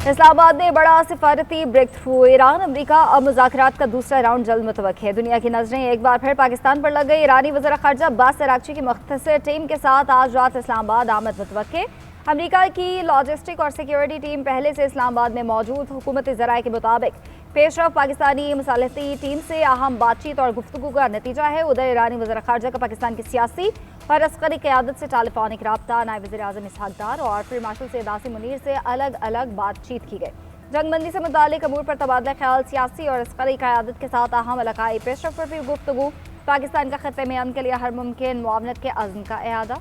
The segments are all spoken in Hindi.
इस्लामाबाद में बड़ा सिफारती ब्रेक थ्रू। ईरान अमरीका अब मुज़ाकरात का दूसरा राउंड जल्द मुतवक्किल है। दुनिया की नजरें एक बार फिर पाकिस्तान पर लग गई। ईरानी वज़ीर ख़ारजा अब्बास अराग़ची की मुख्तसर टीम के साथ आज रात इस्लामाबाद आमद मुतवक्किल। अमरीका की लॉजिस्टिक और सिक्योरिटी टीम पहले से इस्लामाबाद में मौजूद। हुकूमती ज़राए के मुताबिक पेशरफ पाकिस्तानी मसालती टीम से अहम बातचीत और गुफ्तगू का नतीजा है। उधर ईरानी वज़ीर ख़ारजा का पाकिस्तान की सियासी और अस्करी क़यादत से टेलीफोनिक रब्ता, नायब वज़ीर आज़म इसहाक़ डार और फील्ड मार्शल सैयद आसिम मुनीर से अलग अलग बातचीत की गई। जंगबंदी से मुतालिक अमूर पर तबादला ख्याल, सियासी और अस्करी क़यादत के साथ अहम इलाकाई पेशरफ पर भी गुफ्तगू। पाकिस्तान का खत्ते में अमन के लिए हर मुमकिन मुआवनत के अज़्म का इआदा।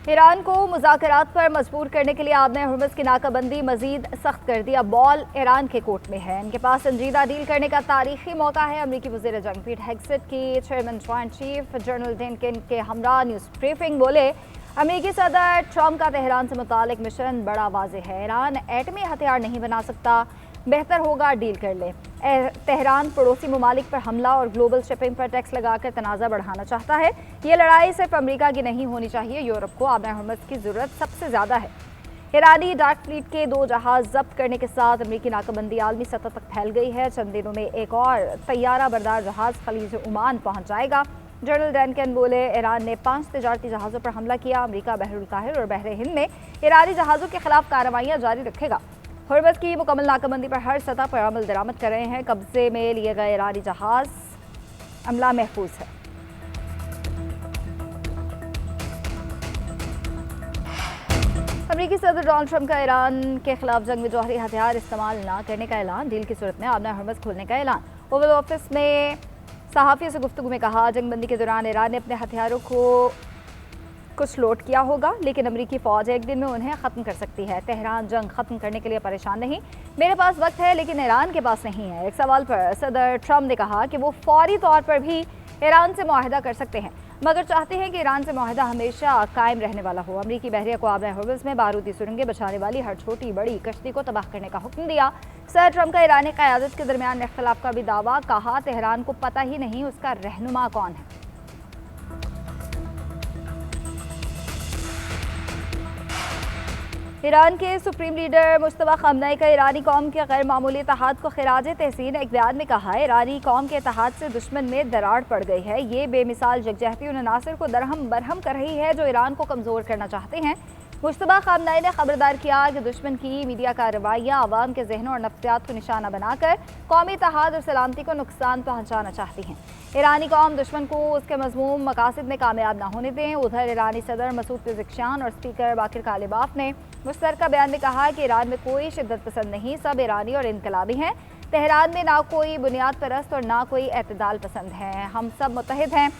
ईरान को मुज़ाकरात पर मजबूर करने के लिए आबने हुर्मुज़ की नाकाबंदी मजीद सख्त कर दी। अब बॉल ईरान के कोर्ट में है। इनके पास संजीदा डील करने का तारीखी मौका है। अमरीकी वज़ीर जंग पीट हेगसेट की चेयरमैन जॉइंट चीफ जनरल डेनकिन के हमरा न्यूज़ ब्रीफिंग बोले, अमरीकी सदर ट्रंप का तेहरान से मुतालिक मिशन बड़ा वाज़ेह है। ईरान एटमी हथियार नहीं बना सकता, बेहतर होगा डील कर ले। तेहरान पड़ोसी ममालिक पर हमला और ग्लोबल शिपिंग पर टैक्स लगाकर तनाज़ा बढ़ाना चाहता है। ये लड़ाई सिर्फ अमेरिका की नहीं होनी चाहिए, यूरोप को आबने हुर्मुज़ की ज़रूरत सबसे ज़्यादा है। ईरानी डार्क फ्लीट के 2 जहाज़ जब्त करने के साथ अमरीकी नाकाबंदी आलमी सतह तक फैल गई है। चंद दिनों में एक और तैयारा बरदार जहाज़ खलीज ओमान पहुँच जाएगा। जनरल डेनकिन बोले, ईरान ने 5 तिजारती जहाज़ों पर हमला किया। अमरीका बहरुल काहिर और बहर हिंद में ईरानी जहाज़ों के खिलाफ कार्रवाइयाँ जारी रखेगा। हुर्मुज़ की मुकम्मल नाकाबंदी पर हर सतह पर अमल दरामद कर रहे हैं। कब्जे में लिए गए ईरानी जहाज़ अमला महफूज है। अमरीकी सदर डोनाल्ड ट्रंप का ईरान के खिलाफ जंग में जौहरी हथियार इस्तेमाल न करने का ऐलान। डील की सूरत में आबना हुर्मुज़ खोलने का ऐलान। ओवल ऑफिस में सहाफ़ियों से गुफ्तगू में कहा, जंगबंदी के दौरान ईरान ने अपने हथियारों को कुछ लोड किया होगा, लेकिन अमरीकी फ़ौज एक दिन में उन्हें ख़त्म कर सकती है। तेहरान जंग ख़त्म करने के लिए परेशान नहीं, मेरे पास वक्त है लेकिन ईरान के पास नहीं है। एक सवाल पर सदर ट्रंप ने कहा कि वो फौरी तौर पर भी ईरान से मुआहदा कर सकते हैं, मगर चाहते हैं कि ईरान से मुआहदा हमेशा कायम रहने वाला हो। अमरीकी बहरिया को आबने हुर्मुज़ में बारूदी सुरंगें बचाने वाली हर छोटी बड़ी कश्ती को तबाह करने का हुक्म दिया। सदर ट्रंप का ईरानी क़यादत के दरमियान इख्तिलाफ का भी दावा। कहा, तेहरान को पता ही नहीं उसका रहनुमा कौन है। ईरान के सुप्रीम लीडर मुश्तबा खमनई का ईरानी कौम के गैर मामूली इत्तेहाद को खिराज तहसीन। एक बयान में कहा, ईरानी कौम के इत्तेहाद से दुश्मन में दरार पड़ गई है। ये बेमिसाल यकजहती उन अनासर को दरहम बरहम कर रही है जो ईरान को कमज़ोर करना चाहते हैं। मुश्तबा खमनई ने खबरदार किया कि दुश्मन की मीडिया कार्रवाइयाँ आवाम के जहनों और नफ्सियात को निशाना बनाकर कौमी इत्तेहाद और सलामती को नुकसान पहुँचाना चाहती हैं। ईरानी कौम दुश्मन को उसके मज़मूम मकासद में कामयाब ना होने दें। उधर ईरानी सदर मसूद पेज़ेश्कियान और स्पीकर बाकिर कालिबाफ ने मुश्तरका बयान में कहा कि ईरान में कोई शिद्दत पसंद नहीं, सब ईरानी और इनकलाबी हैं। तेहरान में ना कोई बुनियाद परस्त और ना कोई एतदाल पसंद है। हम सब मुत्तहिद हैं।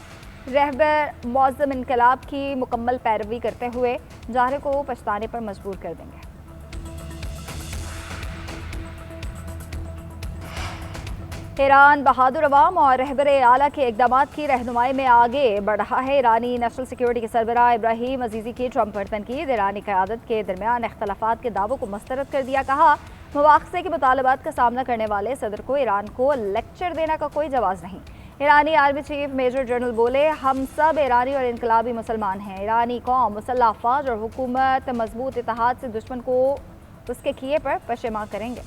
रहबर मौज़म इनकलाब की मुकम्मल पैरवी करते हुए जाहिर को पछताने पर मजबूर कर देंगे। ईरान बहादुर अवाम और रहबर आला के इक़दामात की रहनुमाई में आगे बढ़ रहा है। ईरानी नेशनल सिक्योरिटी के सरबराह इब्राहिम अजीज़ी की ट्रंप पर तनकीद। ईरानी क़यादत के दरमियान इख्तलाफात के दावों को मुस्तरद कर दिया। कहा, मुवाख़ज़े के मुतालबात का सामना करने वाले सदर को ईरान को लेक्चर देने का कोई जवाज़ नहीं। ईरानी आर्मी चीफ मेजर जनरल बोले, हम सब ईरानी और इनकलाबी मुसलमान हैं। ईरानी कौम, मुसल्लह अफ़वाज और हुकूमत मजबूत इत्तेहाद से दुश्मन को उसके किए पर पशेमा करेंगे।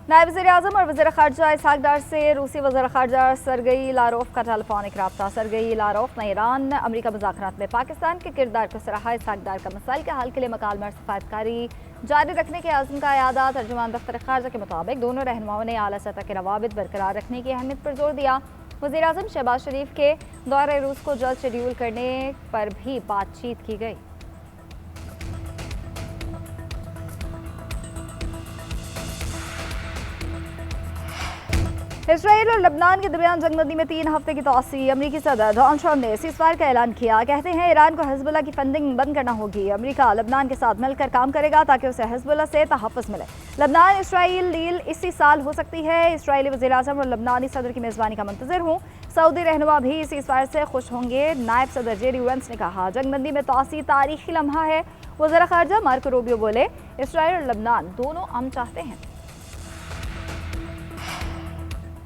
नायब वज़ीर आज़म और वज़ीर ख़ारजा इसहाक़ डार से रूसी वज़ीर ख़ारजा सरगई लारोफ का टेलीफोनिक रब्ता। सरगई लारोफ ने ईरान अमरीका मुज़ाकरात में पाकिस्तान के किरदार को सराहा। इसहाक़ डार का मसाइल के हल के लिए मकालमा और सफ़ारतकारी जारी रखने के अज़्म का इआदा। तर्जुमान दफ्तर ख़ारजा के मुताबिक दोनों रहनुमाओं ने आला सतह के रवाबित बरकरार रखने की अहमियत पर जोर दिया। वज़ीर आज़म शहबाज शरीफ के दौरे रूस को जल्द शेड्यूल करने पर भी बातचीत की गई। इसराइल और लबनान के दरमियान जंगबंदी में 3 हफ्ते की तोसी। अमरीकी सदर डोनाल्ड ट्रंप ने सीज़फायर का ऐलान किया। कहते हैं ईरान को हिजबुल्लाह की फंडिंग बंद करना होगी। अमरीका लबनान के साथ मिलकर काम करेगा ताकि उसे हिजबुल्लाह से तहफ़्फ़ुज़ मिले। लबनान इसराइल डील इसी साल हो सकती है। इसराइली वज़ीर-ए-आज़म और लबनानी सदर की मेज़बानी का मुंतज़िर हूँ। सऊदी रहनुमा भी सीज़फायर से खुश होंगे। नायब सदर जेडी वेंस ने कहा, जंगबंदी में तोसी तारीखी लम्हा है। वज़ीर ख़ारजा मार्को रूबियो बोले, इसराइल और लबनान दोनों अमन चाहते हैं।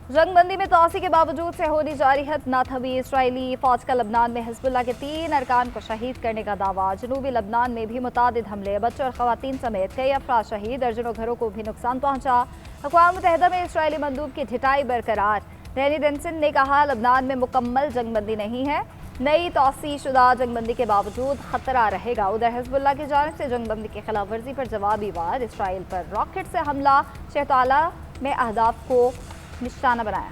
जंगबंदी में तोसी के बावजूद से होनी जारी है न थमी। इसराइली फौज का लबनान में हिजबुल्लाह के 3 अरकान को शहीद करने का दावा। जनूबी लबनान में भी मुतादिद हमले, बच्चों और खवातीन समेत कई अफराद शहीद, दर्जनों घरों को भी नुकसान पहुंचा। अक़वाम मुत्तहिदा में इसराइली मंदूब की ढिठाई बरकरार। रैनी डेंसन ने कहा, लबनान में मुकम्मल जंगबंदी नहीं है, नई तोसी शुदा जंगबंदी के बावजूद खतरा रहेगा। उधर हिजबुल्लाह की जानिब से जंगबंदी की खिलाफ वर्जी पर जवाबी वार। इसराइल पर रॉकेट से हमला, शहताला में अहदाफ को निशाना बनाया।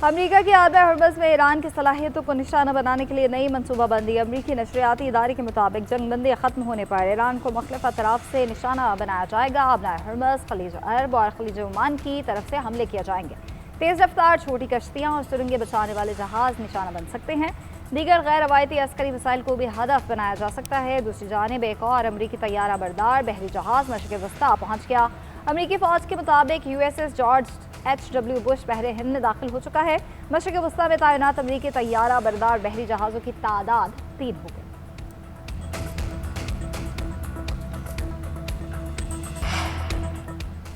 अमरीका की आबे हरबस में ईरान की सलाहियतों को निशाना बनाने के लिए नई मनसूबाबंदी। अमरीकी नशरियाती इदारे के मुताबिक जंगबंदी खत्म होने पर ईरान को मुख्तलिफ अतराफ से निशाना बनाया जाएगा। आबे हरबस, खलीज अरब और खलीज ओमान की तरफ से हमले किए जाएंगे। तेज़ रफ्तार छोटी कश्तियाँ और सुरंगें बचाने वाले जहाज निशाना बन सकते हैं। दीगर गैर रवायती अस्करी मिसाइल को भी हदफ बनाया जा सकता है। दूसरी जानिब एक और अमरीकी तैयारा बरदार बहरी जहाज मशरिक़ वस्ता पहुँच गया। अमरीकी फ़ौज के मुताबिक USS जॉर्ज H.W. बुश बहरे हिंद में दाखिल हो चुका है। मशरिक़ वस्ता में तैनात अमरीकी तैयारा बरदार बहरी जहाज़ों की तादाद 3 हो गई।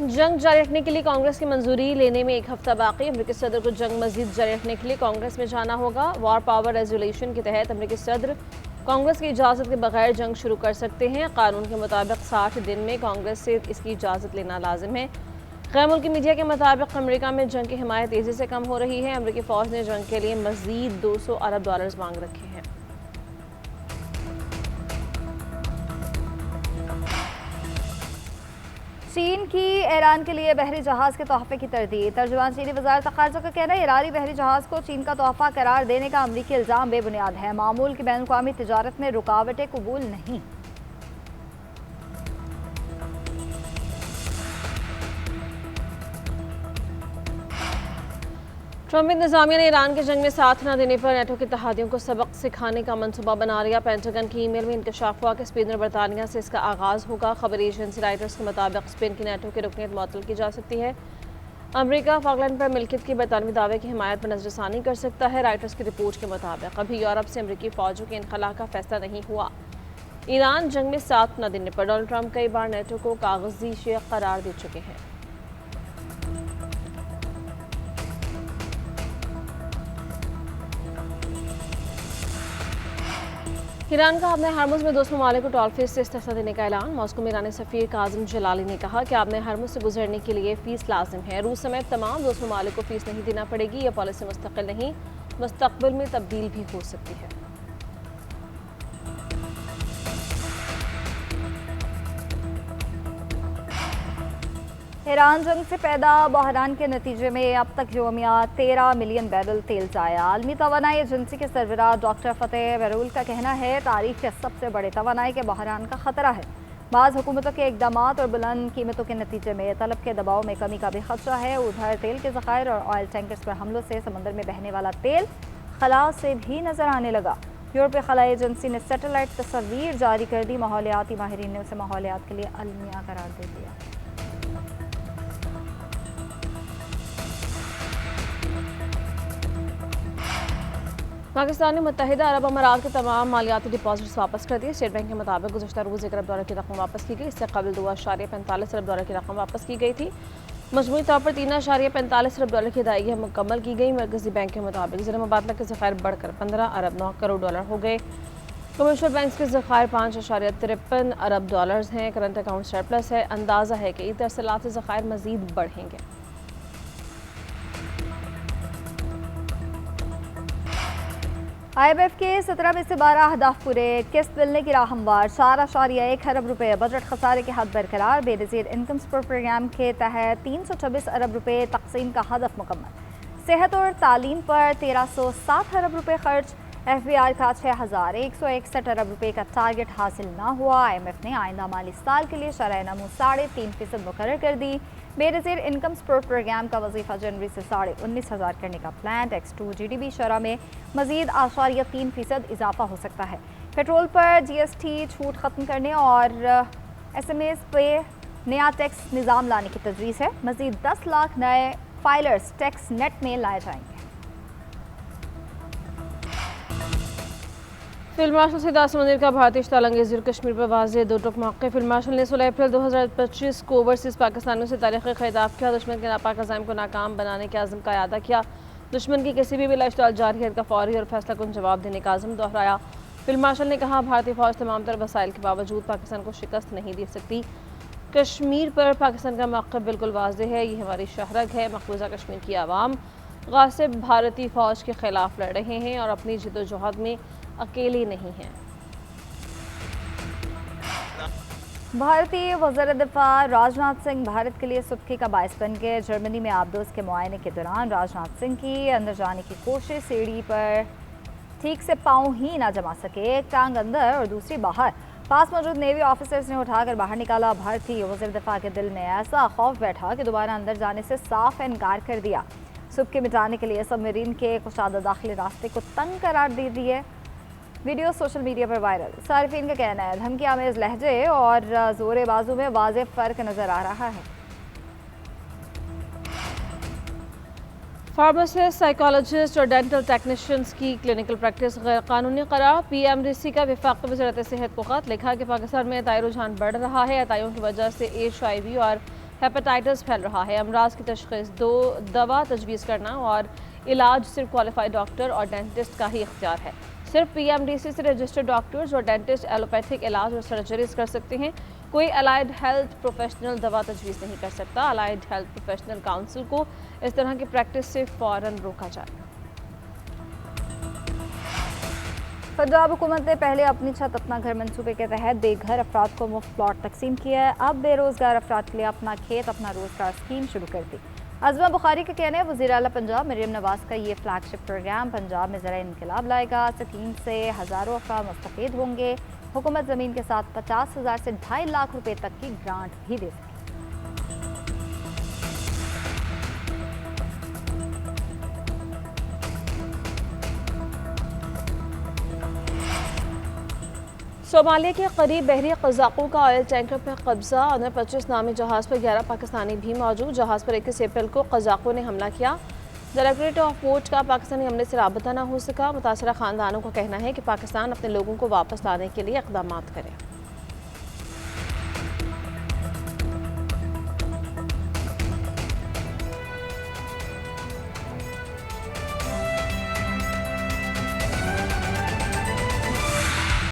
जंग जारी रखने के लिए कांग्रेस की मंजूरी लेने में 1 हफ्ता बाकी। अमरीकी सदर को जंग मजीद जारी रखने के लिए कांग्रेस में जाना होगा। वॉर पावर रेजोल्यूशन के तहत अमरीकी सदर कांग्रेस की इजाज़त के बगैर जंग शुरू कर सकते हैं। कानून के मुताबिक 60 दिन में कांग्रेस से इसकी इजाज़त लेना लाजिम है। गैर मुल्की मीडिया के मुताबिक अमरीका में जंग की हिमायत तेज़ी से कम हो रही है। अमरीकी फ़ौज ने जंग के लिए मजीद $200 अरब मांग रखे हैं। चीन की ईरान के लिए बहरी जहाज़ के तोहफे की तरदीद। तर्जुमान चीनी वज़ारत ख़ारजा का कहना है, ईरानी बहरी जहाज़ को चीन का तोहफा करार देने का अमरीकी इल्ज़ाम बेबुनियाद है। मामूल की बैनुल-अक़वामी तिजारत में रुकावटें कबूल नहीं। ट्रंप इंतजामिया ने ईरान के जंग में साथ न देने पर नेटो के इत्तेहादियों को सबक सिखाने का मनसूबा बना लिया। पेंटागन की ईमेल में इंकशाफ हुआ कि स्पेन और बरतानिया से इसका आगाज़ होगा। खबरी एजेंसी राइटर्स के मुताबिक स्पेन की नेटो की रुकनीत मुअत्तल की जा सकती है। अमरीका फॉकलैंड पर मिल्कियत के बरतानवी दावे की हिमायत पर नजरसानी कर सकता है। राइटर्स की रिपोर्ट के मुताबिक अभी यूरोप से अमरीकी फ़ौजों के इनखला का फैसला नहीं हुआ। ईरान जंग में साथ न देने पर डोनाल्ड ट्रंप कई बार नेटो को कागजी शेख करार दे चुके हैं। ईरान का आबने हरमुज़ में 2 ममालिक को टोल फीस से इस्तीफ़ा देने का ऐलान। मॉस्को में ईरानी सफ़ीर काज़िम जलाली ने कहा कि आबने हरमुज़ से गुजरने के लिए फ़ीस लाजिम है। रूस समेत तमाम 2 ममालिक को फ़ीस नहीं देना पड़ेगी। यह पॉलिसी मुस्तकिल नहीं, मुस्तक़बिल में तब्दील भी हो सकती है। ईरान जंग से पैदा बहरान के नतीजे में अब तक योमिया 13 मिलियन बैरल तेल ज़ाया। आलमी तवानाई एजेंसी के सरबराह डॉक्टर फ़तेह वरूल का कहना है, तारीख के सबसे बड़े तवानाई के बहरान का ख़तरा है। बाज़ हुकूमतों के इक़दाम और बुलंद कीमतों के नतीजे में तलब के दबाव में कमी का भी खदशा है। उधर तेल के ज़खायर और ऑयल टैंकर्स पर हमलों से समंदर में बहने वाला तेल खला से भी नज़र आने लगा। यूरोपीय खला एजेंसी ने सैटेलाइट तस्वीर जारी कर दी। माहौलियाती माहिरीन ने उसे माहौलियात के लिए अलमिया करार दे दिया। पाकिस्तान ने मुत्तहिदा अरब अमारात के तमाम मालियाती डिपॉजिट्स वापस कर दिए। स्टेट बैंक के मुताबिक गुज़श्ता रोज़ $1 अरब की रकम वापस की गई। इससे कबल $2.45 अरब की रकम वापस की गई थी। मजमूई तौर पर $3.45 अरब की अदायगी मुकम्मल की गई। मरकज़ी बैंक के मुताबिक ज़र मुबादला के ज़खायर बढ़कर $15 अरब 9 करोड़ डॉलर हो गए। कमर्शियल बैंक के ज़खायर $5.53 अरब हैं। करंट अकाउंट सरप्लस है। अंदाज़ा है कि इतरसलाती ज़खायर मज़ीद बढ़ेंगे। IMF के 17 में से 12 अहदाफ पूरे। किस्त मिलने की राह हमवार। 4.1 अरब रुपये। बजट खसारे के हद बरकरार। बेनज़ीर इनकम सपोर्ट प्रोग्राम के तहत 326 अरब रुपये तकसीम का हदफ मुकम्मल। सेहत और तालीम पर 1307 अरब रुपये खर्च। FBR का 6,161 अरब रुपए का टारगेट हासिल ना हुआ। IMF ने आइंदा माली साल के लिए शरह नमू 3.5% मुकर्रर कर दी। बेनज़ीर इनकम सपोर्ट प्रोग्राम का वजीफा जनवरी से 19,500 करने का प्लान। X2 GDP शरह में मजीद 3% इजाफा हो सकता है। पेट्रोल पर GST छूट ख़त्म करने और SMS पे नया टैक्स निज़ाम लाने की तजवीज़ है। मजीद 10 लाख नए फाइलर्स टैक्स नेट में लाए जाएंगे। फील्ड मार्शल सईद आसिम मुनीर का भारतीय तालंगेज़ कश्मीर पर वाज़ेह दो टुक मौक़िफ़। फील्ड मार्शल ने 16 अप्रैल 2025 को ओवरसीज़ पाकिस्तानियों से तारीख़ी खिताब किया। दुश्मन के नापाक अज़ाइम को नाकाम बनाने के आज़म का अदा किया। दुश्मन की किसी भी लाइफस्टाइल जारहियत का फौरी और फैसला कुन जवाब देने का आज़म दोहराया। फील्ड मार्शल ने कहा, भारतीय फ़ौज तमाम तर वसाइल के बावजूद पाकिस्तान को शिकस्त नहीं दे सकती। कश्मीर पर पाकिस्तान का मौक़िफ़ बिल्कुल वाज़ेह है। ये हमारी शहरग है। मकबूजा कश्मीर की आवाम गासिब भारतीय फ़ौज के ख़िलाफ़ लड़ रहे हैं और अपनी जद्दोजहद में अकेले नहीं हैं। भारतीय वज़ीर दिफा राजनाथ सिंह भारत के लिए सुबकी का बायस बन गए। जर्मनी में आबदोज के मुआयने के दौरान राजनाथ सिंह की अंदर जाने की कोशिश, सीढ़ी पर ठीक से पाँव ही ना जमा सके, एक टांग अंदर और दूसरी बाहर। पास मौजूद नेवी ऑफिसर्स ने उठाकर बाहर निकाला। भारतीय वज़ीर दिफा के दिल में ऐसा खौफ बैठा कि दोबारा अंदर जाने से साफ इनकार कर दिया। सुबकी मिटाने के लिए सबमरीन के कुशादा दाखिली रास्ते को तंग करार दे दी है। वीडियो सोशल मीडिया पर वायरल। सारिफीन का कहना है, धमकी आमेज लहजे और जोरे बाजू में वाज़ेह फ़र्क नज़र आ रहा है। फार्मासिस्ट, साइकोलॉजिस्ट और डेंटल टेक्नीशियंस की क्लिनिकल प्रैक्टिस गैर कानूनी करार। PMDC का वफाकी वज़ारत सेहत को ख़त लिखा कि पाकिस्तान में अताई रुझान बढ़ रहा है। अताइयों की वजह से HIV और हेपेटाइटिस फैल रहा है। अमराज की तशख़ीस दवा तजवीज़ करना और इलाज सिर्फ क्वालिफाइड डॉक्टर और डेंटिस्ट का ही इख्तियार है। सिर्फ PMDC से रजिस्टर्ड डॉक्टर्स और डेंटिस्ट एलोपैथिक इलाज और सर्जरीज कर सकते हैं। कोई अलाइड हेल्थ प्रोफेशनल दवा तजवीज़ नहीं कर सकता। अलाइड हेल्थ प्रोफेशनल काउंसिल को इस तरह की प्रैक्टिस से फ़ौरन रोका जाए। पंजाब हुकूमत ने पहले अपनी छत अपना घर मंसूबे के तहत बेघर अफराद को मुफ्त प्लॉट तकसीम किया है। अब बेरोज़गार अफराद के लिए अपना खेत अपना रोज़गार स्कीम शुरू कर दी। अज़मा बुखारी का कहना है, वज़ीर आला पंजाब मरियम नवाज़ का ये फ्लैगशिप प्रोग्राम पंजाब में ज़रा इनकलाब लाएगा। स्कीम से हज़ारों अफराद मुस्तफ़ीद होंगे। हुकूमत ज़मीन के साथ 50,000 से 2.5 लाख रुपए तक की ग्रांट भी दे सकेगी। सोमालिया के करीब बहरी क़ज़ाक़ों का ऑयल टैंकर पर कब्जा। 25 नामी जहाज़ पर 11 पाकिस्तानी भी मौजूद। जहाज़ पर 21 अप्रैल को क़ज़ाक़ों ने हमला किया। डायरेक्टरेट ऑफ पोर्ट का पाकिस्तानी हमले से राबता न हो सका। मुतासरा ख़ानदानों का कहना है कि पाकिस्तान अपने लोगों को वापस लाने के लिए इक़दामात करे।